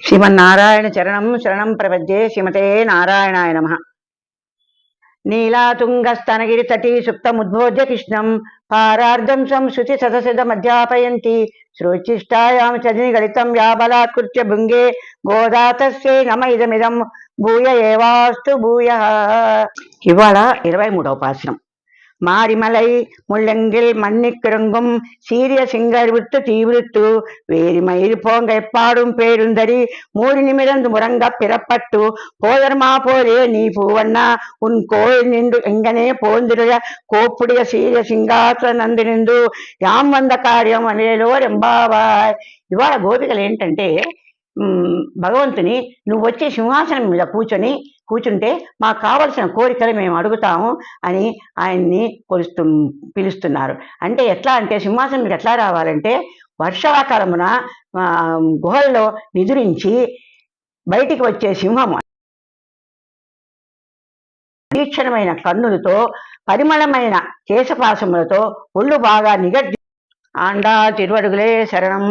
శ్రీమన్నారాయణ చరణం శరణం ప్రపద్యే. శ్రీమతే నారాయణాయ నమః. నీలాతుంగస్తనగిరి తటీ సుప్తముద్బోధ్య కృష్ణం పారార్ధం సంశృతి సదసిదమధ్యాపయంతి శ్రోచిష్టాయాం చదిని గళితం వ్యాబలాత్కృత్య భృంగే గోదా తస్యై నమ ఇదమిదం భూయ ఏవాస్తు భూయ. ఇవాళ 23వ పాశ్రం. மாரிமலை முள்ளங்கில் மன்னிக்கிறங்கும் சீரிய சிங்கர் விட்டு தீவிருத்து வேரி மயிர் போங்க எப்பாடும் பேருந்தரி மூடி நிமிர்ந்து முறங்க பிறப்பட்டு போதர்மா போரே நீ பூவண்ணா உன் கோயில் நின்று எங்கனே போந்திருய கோப்புடைய சீரிய సింహాసన నంది నిందు యాం వంద కార్యం అనేలో రెంబావాయ్. ఇవాళ గోపికలు ఏంటంటే, భగవంతుని నువ్వు వచ్చే సింహాసనం మీద కూర్చుంటే మాకు కావలసిన కోరికలు మేము అడుగుతాము అని ఆయన్ని పిలుస్తున్నారు. అంటే ఎట్లా అంటే, సింహాసనం మీద ఎట్లా రావాలంటే, వర్షాకాలమున గుహల్లో నిదురించి బయటికి వచ్చే సింహము తీక్షణమైన కన్నులతో పరిమళమైన కేశపాసములతో ఒళ్ళు బాగా నిగడ్డి ఆండా తిరువడుగులే శరణం.